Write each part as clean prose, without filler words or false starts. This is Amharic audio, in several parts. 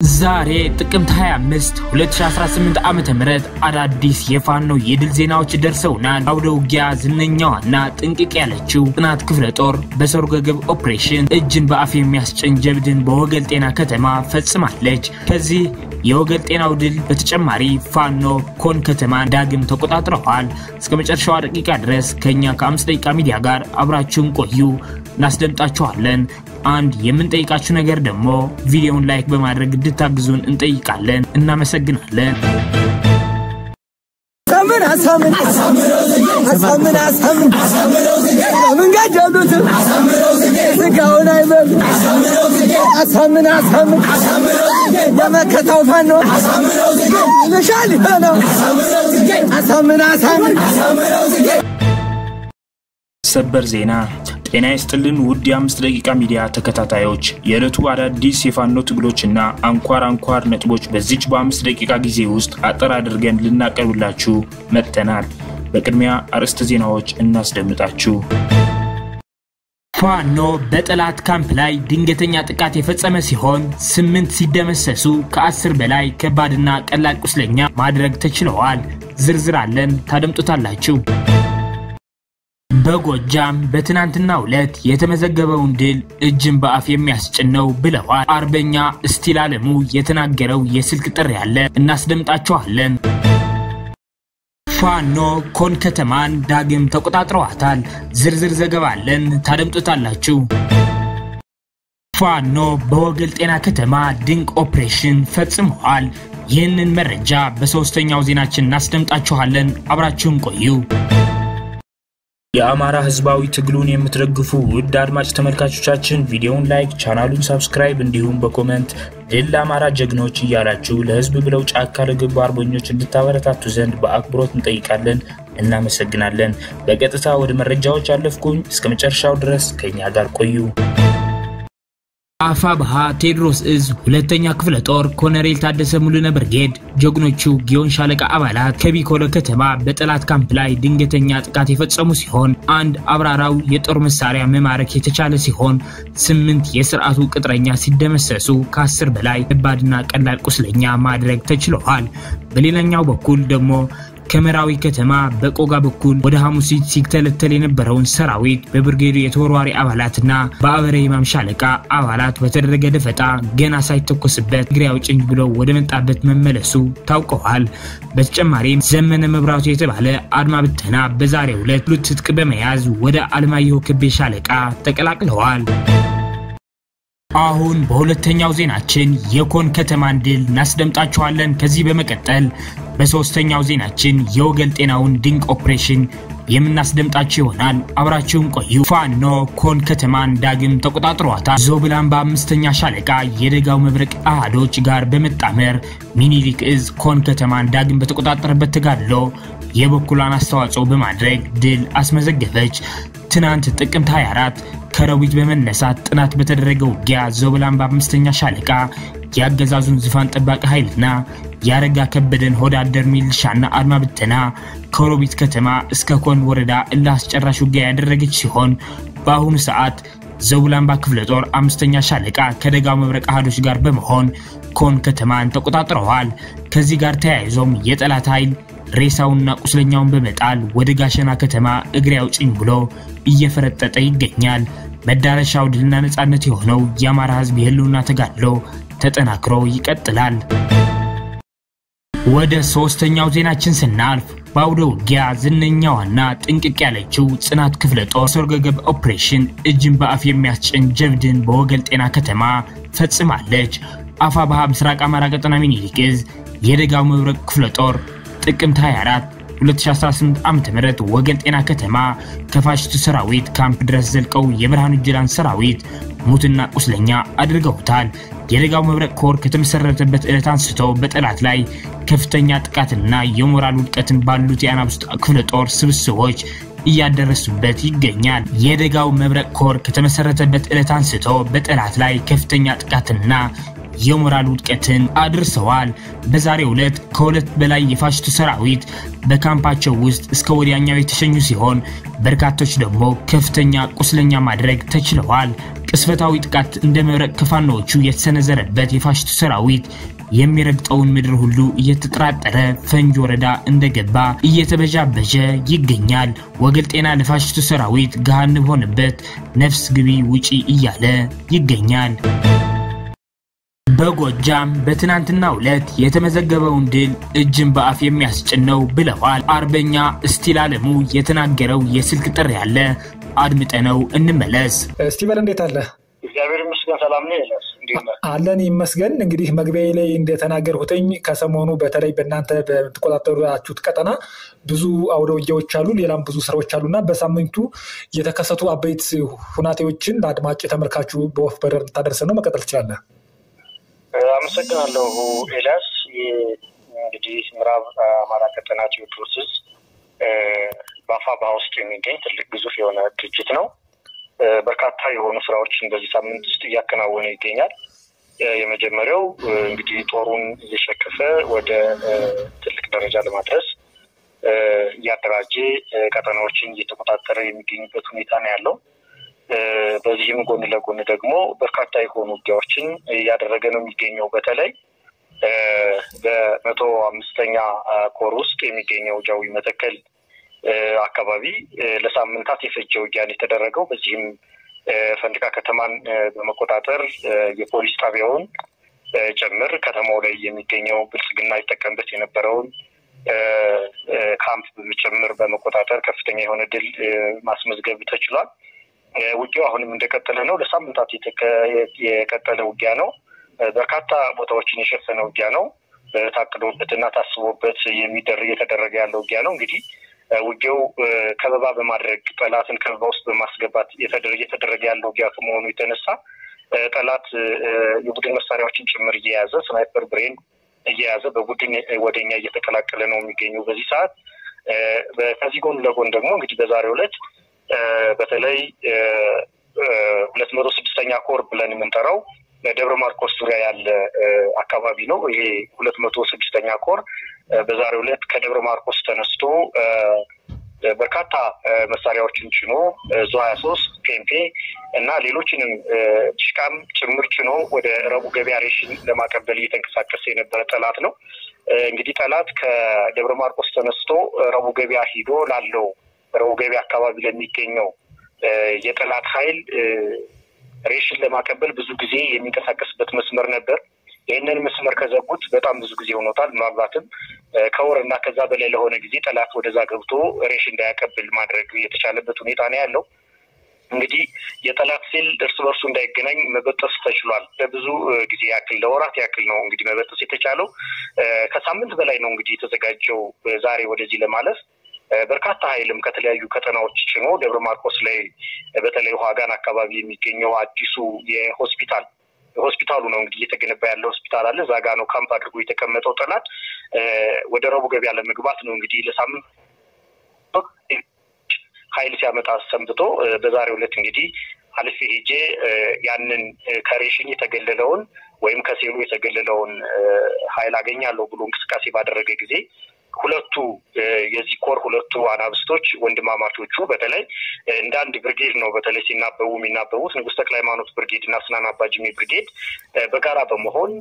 ዛሬ ጥቅምት 25 2018 ዓመተ ምህረት አዳዲስ የፋኖ የድል ዜናዎች ደርሰውናል። አውደ ውጊያ ዝነኛዋና ጥንቅቅ ያለችው ጥናት ክፍለ ጦር በሰርጎ ገብ ኦፕሬሽን እጅን በአፍ የሚያስጭን ጀብድን በወገል ጤና ከተማ ፈጽማለች። ከዚህ የወገል ጤናው ድል በተጨማሪ ፋኖ ኮን ከተማን ዳግም ተቆጣጥረዋል። እስከ መጨረሻው ደቂቃ ድረስ ከኛ ከ5 ደቂቃ ሚዲያ ጋር አብራችሁን ቆዩ፣ እናስደምጣችኋለን። አንድ የምንጠይቃችሁ ነገር ደግሞ ቪዲዮውን ላይክ በማድረግ እንድታግዙን እንጠይቃለን። እናመሰግናለን። አሳምን ምን ጋጃሉት ስጋውን አይበል አሳምን ለመከታው ፋኖ ለሻል ነው አሳምን ሰበር ዜና ጤና ይስጥልን ውድ የ5 ደቂቃ ሚዲያ ተከታታዮች፣ የዕለቱ አዳዲስ የፋኖ ትግሎችና አንኳር ነጥቦች በዚች በ5 ደቂቃ ጊዜ ውስጥ አጠር አድርገን ልናቀርብላችሁ መጥተናል። በቅድሚያ አርዕስተ ዜናዎች እናስደምጣችሁ። ፋኖ በጠላት ካምፕ ላይ ድንገተኛ ጥቃት የፈጸመ ሲሆን 8 ሲደመሰሱ ከ10 በላይ ከባድና ቀላል ቁስለኛ ማድረግ ተችሏል። ዝርዝር አለን፣ ታደምጡታላችሁ። በጎጃም በትናንትናው ዕለት የተመዘገበውን ድል እጅን በአፍ የሚያስጭን ነው ብለዋል አርበኛ እስቲል አለሙ የተናገረው የስልክ ጥሪ ያለ እናስደምጣችኋለን። ፋኖ ኮን ከተማን ዳግም ተቆጣጥረዋታል። ዝርዝር ዘገባ አለን፣ ታደምጡታላችሁ። ፋኖ በወገል ጤና ከተማ ድንቅ ኦፕሬሽን ፈጽመዋል። ይህንን መረጃ በሶስተኛው ዜናችን እናስደምጣችኋለን። አብራችሁን ቆዩ። የአማራ ህዝባዊ ትግሉን የምትደግፉ ውድ አድማጭ ተመልካቾቻችን ቪዲዮውን ላይክ፣ ቻናሉን ሰብስክራይብ እንዲሁም በኮሜንት ድል ለአማራ ጀግኖች እያላችሁ ለህዝብ ብለው ጫካ ለገቡ አርበኞች እንድታበረታቱ ዘንድ በአክብሮት እንጠይቃለን። እናመሰግናለን። በቀጥታ ወደ መረጃዎች አለፍኩኝ። እስከ መጨረሻው ድረስ ከኛ ጋር ቆዩ። አፋብሃ ቴድሮስ እዝ ሁለተኛ ክፍለ ጦር ኮሎኔል ታደሰ ሙሉነ ብርጌድ ጀግኖቹ ጊዮን ሻለቃ አባላት ከቢኮሎ ከተማ በጠላት ካምፕ ላይ ድንገተኛ ጥቃት የፈጸሙ ሲሆን አንድ አብራራው የጦር መሳሪያ መማረክ የተቻለ ሲሆን 8 የሥርዓቱ ቅጥረኛ ሲደመሰሱ ከ10 በላይ ከባድና ቀላል ቁስለኛ ማድረግ ተችሏል። በሌላኛው በኩል ደግሞ ከመራዊ ከተማ በቆጋ በኩል ወደ ሐሙሲት ሲተለተል የነበረውን ሰራዊት በብርጌዱ የተወርዋሪ አባላትና በአበረ ኢማም ሻለቃ አባላት በተደረገ ደፈጣ ገና ሳይተኮስበት ግሪያው ጭኝ ብሎ ወደ መጣበት መመለሱ ታውቀዋል። በተጨማሪም ዘመነ መብራቱ የተባለ አድማ ብተና በዛሬው ዕለት ትጥቅ በመያዝ ወደ አልማየሁ ከቤ ሻለቃ ተቀላቅለዋል። አሁን በሁለተኛው ዜናችን የኮን ከተማን ድል እናስደምጣችኋለን። ከዚህ በመቀጠል በሶስተኛው ዜናችን የወገል ጤናውን ድንቅ ኦፕሬሽን የምናስደምጣችሁ ይሆናል። አብራችሁን ቆዩ። ፋኖ ኮን ከተማን ዳግም ተቆጣጥሯታል። ዞብላምባ 5ኛ ሻለቃ የደጋው መብረቅ አሃዶች ጋር በመጣመር ሚኒሊክ እዝ ኮን ከተማን ዳግም በተቆጣጠረበት ተጋድሎ የበኩሏን አስተዋጽኦ በማድረግ ድል አስመዘገበች። ትናንት ጥቅምት 24 ከረዊት በመነሳት ጥናት በተደረገው ውጊያ ዞብላምባ 5ኛ ሻለቃ ያገዛዙን ዝፋን ጠባቂ ኃይልና ያረጋ ከበደን ሆዳደር ሚልሻና አድማ ብተና ከሮቢት ከተማ እስከ ኮን ወረዳ እላስጨራሽ ውጊያ ያደረገች ሲሆን በአሁኑ ሰዓት ዞብላምባ ክፍለ ጦር 5ኛ ሻለቃ ከደጋው መብረቅ አሃዶች ጋር በመሆን ኮን ከተማን ተቆጣጥረዋል። ከዚህ ጋር ተያይዞም የጠላት ኃይል ሬሳውና ቁስለኛውን በመጣል ወደ ጋሸና ከተማ እግሬ አውጭኝ ብሎ እየፈረጠጠ ይገኛል። መዳረሻው ድልና ነጻነት የሆነው የአማራ ህዝብ የህልውና ተጋድሎ ተጠናክሮ ይቀጥላል። ወደ ሶስተኛው ዜናችን ስናልፍ ባውደ ውጊያ ዝነኛዋና ጥንቅቅ ያለችው ጽናት ክፍለ ጦር ሰርጎ ገብ ኦፕሬሽን እጅን በአፍ የሚያስጭን ጀብድን በወገል ጤና ከተማ ፈጽማለች። አፋብሃ ምስራቅ አማራ ቀጠና ሚኒሊክ እዝ የደጋው መብረቅ ክፍለ ጦር ጥቅምት 24 2018 ዓመተ ምህረት ወገል ጤና ከተማ ከፋሽቱ ሰራዊት ካምፕ ድረስ ዘልቀው የብርሃኑ ጁላን ሰራዊት ሙትና ቁስለኛ አድርገውታል። የደጋው መብረቅ ኮር ከተመሰረተበት ዕለት አንስቶ በጠላት ላይ ከፍተኛ ጥቃትና የሞራል ውድቀትን ባሉት የአናብስት ክፍለ ጦር ስብስቦች እያደረሱበት ይገኛል። የደጋው መብረቅ ኮር ከተመሰረተበት ዕለት አንስቶ በጠላት ላይ ከፍተኛ ጥቃትና የሞራል ውድቀትን አድርሰዋል። በዛሬው ዕለት ከሁለት በላይ የፋሽቱ ሰራዊት በካምፓቸው ውስጥ እስከ ወዲያኛው የተሸኙ ሲሆን በርካቶች ደግሞ ከፍተኛ ቁስለኛ ማድረግ ተችለዋል። ቅስፈታዊ ጥቃት እንደመብረቅ ከፋኖቹ የተሰነዘረበት የፋሽስቱ ሰራዊት የሚረግጠውን ምድር ሁሉ እየተጠራጠረ ፈንጅ ወረዳ እንደገባ እየተበጃበጀ ይገኛል። ወገልጤና ለፋሽስቱ ሰራዊት ገሃነም ሆነበት ነፍስ ግቢ ውጪ እያለ ይገኛል። በጎጃም በትናንትናው ዕለት የተመዘገበውን ድል እጅን በአፍ የሚያስጭነው ብለዋል አርበኛ እስቲል አለሙ የተናገረው የስልክ ጥሪ ያለ አድምጠነው እንመለስ። እስቲበል እንዴት አለ? እግዚአብሔር ይመስገን ሰላም ነው ይላል። አለን ይመስገን። እንግዲህ መግቢያዬ ላይ እንደተናገርኩትኝ ከሰሞኑ በተለይ በእናንተ በተቆጣጣሪያችሁት ቀጠና ብዙ አውደ ውጊያዎች አሉ፣ ሌላም ብዙ ስራዎች አሉና በሳምንቱ የተከሰቱ አበይት ሁናቴዎችን ለአድማጭ ተመልካቹ በወፍ በረር ታደርሰን ነው። መቀጠል ትችላለህ። አመሰግናለሁ ኤልያስ። እንግዲህ ምዕራብ አማራ ቀጠና ቴዎድሮስ በአፋባ ውስጥ የሚገኝ ትልቅ ግዙፍ የሆነ ድርጅት ነው። በርካታ የሆኑ ስራዎችን በዚህ ሳምንት ውስጥ እያከናወነ ይገኛል። የመጀመሪያው እንግዲህ ጦሩን እየሸከፈ ወደ ትልቅ ደረጃ ለማድረስ እያደራጀ ቀጠናዎችን እየተቆጣጠረ የሚገኝበት ሁኔታ ነው ያለው። በዚህም ጎን ለጎን ደግሞ በርካታ የሆኑ ውጊያዎችን እያደረገ ነው የሚገኘው። በተለይ በ105ኛ ኮር ውስጥ የሚገኘው ጃዊ መተከል አካባቢ ለሳምንታት የፈጀ ውጊያ የተደረገው። በዚህም ፈንድቃ ከተማን በመቆጣጠር የፖሊስ ጣቢያውን ጭምር ከተማው ላይ የሚገኘው ብልጽግና ይጠቀምበት የነበረውን ካምፕ በመጨመር በመቆጣጠር ከፍተኛ የሆነ ድል ማስመዝገብ ተችሏል። ውጊያው አሁንም እንደቀጠለ ነው። ለሳምንታት የቀጠለ ውጊያ ነው። በርካታ ቦታዎችን የሸፈነ ውጊያ ነው። ታቅዶበትና ታስቦበት እየተደረገ ያለው ውጊያ ነው። እንግዲህ ውጊያው ከበባ በማድረግ ጠላትን ከበባ ውስጥ በማስገባት እየተደረገ ያለው ውጊያ ከመሆኑ የተነሳ ጠላት የቡድን መሳሪያዎችን ጭምር እየያዘ ስናይፐር ብሬን እየያዘ በቡድን ወደኛ እየተቀላቀለ ነው የሚገኘው በዚህ ሰዓት። ከዚህ ጎን ለጎን ደግሞ እንግዲህ በዛሬው ዕለት በተለይ 206ኛ ኮር ብለን የምንጠራው ደብረ ማርቆስ ዙሪያ ያለ አካባቢ ነው። ይሄ 206ኛ ኮር በዛሬው ዕለት ከደብረ ማርቆስ ተነስቶ በርካታ መሳሪያዎችን ጭኖ ዙ23 ፔምፔ እና ሌሎችንም ዲሽቃም ጭምር ጭኖ ወደ ረቡ ገበያ ሬሽን ለማቀበል እየተንቀሳቀሰ የነበረ ጠላት ነው። እንግዲህ ጠላት ከደብረ ማርቆስ ተነስቶ ረቡ ገበያ ሂዶ ላለው ረቡ ገበያ አካባቢ ለሚገኘው የጠላት ኃይል ሬሽን ለማቀበል ብዙ ጊዜ የሚንቀሳቀስበት መስመር ነበር። ይህንን መስመር ከዘጉት በጣም ብዙ ጊዜ ሆኖታል። ምናልባትም ከወርና ከዛ በላይ ለሆነ ጊዜ ጠላት ወደዛ ገብቶ ሬሽን እንዳያቀብል ማድረግ የተቻለበት ሁኔታ ነው ያለው። እንግዲህ የጠላት ሴል እርስ በርሱ እንዳይገናኝ መበጠስ ተችሏል። ለብዙ ጊዜ ያክል ለወራት ያክል ነው እንግዲህ መበጠስ የተቻለው። ከሳምንት በላይ ነው እንግዲህ የተዘጋጀው ዛሬ ወደዚህ ለማለፍ። በርካታ ኃይልም ከተለያዩ ከተናዎች ጭኖ ደብረ ማርቆስ ላይ በተለይ ዋጋን አካባቢ የሚገኘው አዲሱ ሆስፒታሉ ነው እንግዲህ እየተገነባ ያለው ሆስፒታል አለ። ዛጋ ነው ካምፕ አድርጎ የተቀመጠው ጠላት ወደ ረቡ ገበያ ለመግባት ነው እንግዲህ ለሳምንት ኃይል ሲያመጣ ሰንብቶ በዛሬው ዕለት እንግዲህ አልፌ ሄጄ ያንን ከሬሽን የተገለለውን ወይም ከሴሉ የተገለለውን ኃይል አገኛለሁ ብሎ እንቅስቃሴ ባደረገ ጊዜ ሁለቱ የዚህ ኮር ሁለቱ አናብስቶች ወንድማማቾቹ በተለይ እንደ አንድ ብርጌድ ነው በተለይ ሲናበቡ የሚናበቡት ንጉስ ተክለ ሃይማኖት ብርጌድ እና ስናን አባጅሜ ብርጌድ በጋራ በመሆን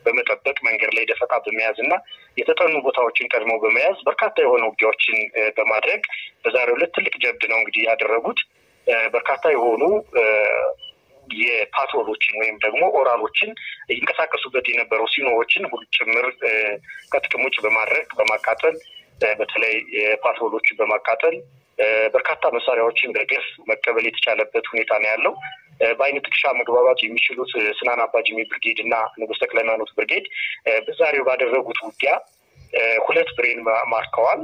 በመጠበቅ መንገድ ላይ ደፈጣ በመያዝና የተጠኑ ቦታዎችን ቀድሞ በመያዝ በርካታ የሆኑ ውጊያዎችን በማድረግ በዛሬው ዕለት ትልቅ ጀብድ ነው እንግዲህ ያደረጉት። በርካታ የሆኑ የፓትሮሎችን ወይም ደግሞ ኦራሎችን ይንቀሳቀሱበት የነበረው ሲኖዎችን ሁሉ ጭምር ከጥቅም ውጭ በማድረግ በማቃጠል በተለይ ፓትሮሎችን በማቃጠል በርካታ መሳሪያዎችን በግፍ መቀበል የተቻለበት ሁኔታ ነው ያለው። በአይነት ጥቅሻ መግባባት የሚችሉት ስናን አባጅሜ ብርጌድ እና ንጉስ ተክለ ሃይማኖት ብርጌድ በዛሬው ባደረጉት ውጊያ 2 ብሬን ማርከዋል።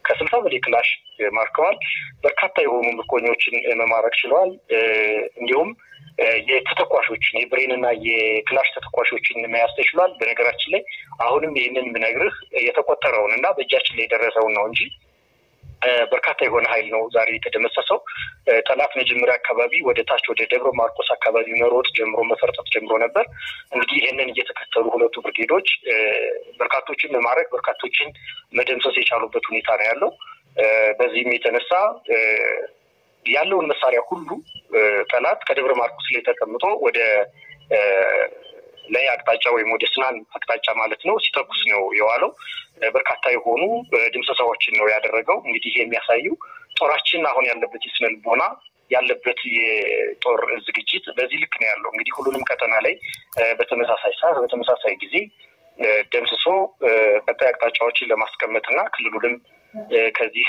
ከ60 በላይ ክላሽ ማርከዋል። በርካታ የሆኑ ምርኮኞችን መማረክ ችለዋል። እንዲሁም የተተኳሾችን የብሬንና የክላሽ ተተኳሾችን መያዝ ተችሏል። በነገራችን ላይ አሁንም ይሄንን ምነግርህ የተቆጠረውን እና በእጃችን ላይ የደረሰውን ነው እንጂ በርካታ የሆነ ኃይል ነው ዛሬ የተደመሰሰው። ጠላት መጀመሪያ አካባቢ ወደ ታች ወደ ደብረ ማርቆስ አካባቢ መሮጥ ጀምሮ መፈርጠጥ ጀምሮ ነበር። እንግዲህ ይሄንን እየተከተሉ ሁለቱ ብርጌዶች በርካቶችን ለማድረግ በርካቶችን መደምሰስ የቻሉበት ሁኔታ ነው ያለው። በዚህም የተነሳ ያለውን መሳሪያ ሁሉ ጠላት ከደብረ ማርቆስ ላይ ተቀምጦ ወደ ላይ አቅጣጫ ወይም ወደ ስናን አቅጣጫ ማለት ነው ሲተኩስ ነው የዋለው። በርካታ የሆኑ ድምሰሳዎችን ነው ያደረገው። እንግዲህ ይሄ የሚያሳየው ጦራችን አሁን ያለበት የስነልቦና ያለበት የጦር ዝግጅት በዚህ ልክ ነው ያለው። እንግዲህ ሁሉንም ቀጠና ላይ በተመሳሳይ ሰዓት በተመሳሳይ ጊዜ ደምስሶ ቀጣይ አቅጣጫዎችን ለማስቀመጥና ክልሉንም ከዚህ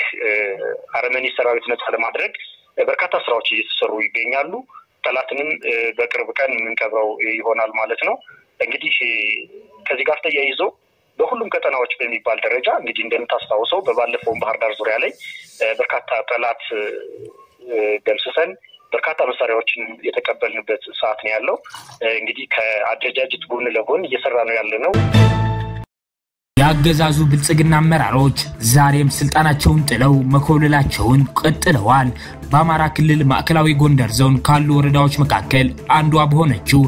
አረመኔ ሰራዊት ነፃ ለማድረግ በርካታ ስራዎች እየተሰሩ ይገኛሉ። ጠላትንም በቅርብ ቀን እንቀብረው ይሆናል ማለት ነው። እንግዲህ ከዚህ ጋር ተያይዞ በሁሉም ቀጠናዎች በሚባል ደረጃ እንግዲህ እንደምታስታውሰው በባለፈው ባህር ዳር ዙሪያ ላይ በርካታ ጠላት ደምስሰን በርካታ መሳሪያዎችን የተቀበልንበት ሰዓት ነው ያለው። እንግዲህ ከአደረጃጀት ጎን ለጎን እየሰራ ነው ያለነው። ያገዛዙ ብልጽግና አመራሮች ዛሬም ስልጣናቸውን ጥለው መኮለላቸውን ቀጥለዋል። በአማራ ክልል ማዕከላዊ ጎንደር ዞን ካሉ ወረዳዎች መካከል አንዷ በሆነችው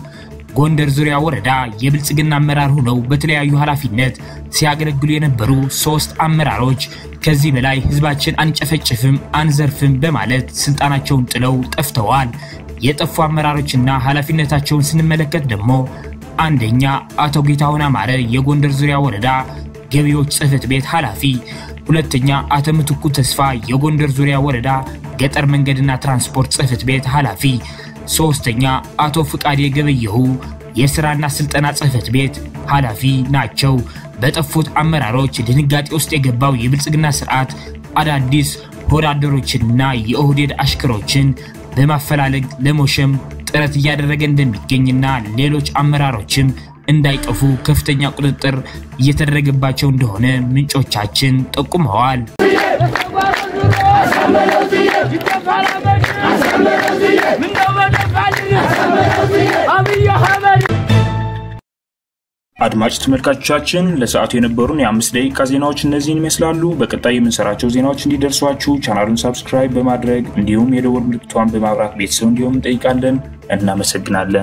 ጎንደር ዙሪያ ወረዳ የብልጽግና አመራር ሆነው በተለያዩ ኃላፊነት ሲያገለግሉ የነበሩ 3 አመራሮች ከዚህ በላይ ህዝባችን አንጨፈጭፍም አንዘርፍም በማለት ስልጣናቸውን ጥለው ጠፍተዋል። የጠፉ አመራሮችና ኃላፊነታቸውን ስንመለከት ደግሞ አንደኛ አቶ ጌታሁን አማረ የጎንደር ዙሪያ ወረዳ ገቢዎች ጽህፈት ቤት ኃላፊ፣ ሁለተኛ አቶ ምትኩ ተስፋ የጎንደር ዙሪያ ወረዳ ገጠር መንገድና ትራንስፖርት ጽህፈት ቤት ኃላፊ፣ ሶስተኛ አቶ ፍቃዴ ገበየሁ የስራና ስልጠና ጽህፈት ቤት ኃላፊ ናቸው። በጠፉት አመራሮች ድንጋጤ ውስጥ የገባው የብልጽግና ስርዓት አዳዲስ ወዳደሮችንና የኦህዴድ አሽከሮችን በማፈላለግ ለሞሸም ጥረት እያደረገ እንደሚገኝና ሌሎች አመራሮችም እንዳይጠፉ ከፍተኛ ቁጥጥር እየተደረገባቸው እንደሆነ ምንጮቻችን ጠቁመዋል። አድማጭ ተመልካቾቻችን ለሰዓቱ የነበሩን የ5 ደቂቃ ዜናዎች እነዚህን ይመስላሉ። በቀጣይ የምንሰራቸው ዜናዎች እንዲደርሷችሁ ቻናሉን ሰብስክራይብ በማድረግ እንዲሁም የደወል ምልክቷን በማብራት ቤተሰብ እንዲሆኑ እንጠይቃለን። እናመሰግናለን።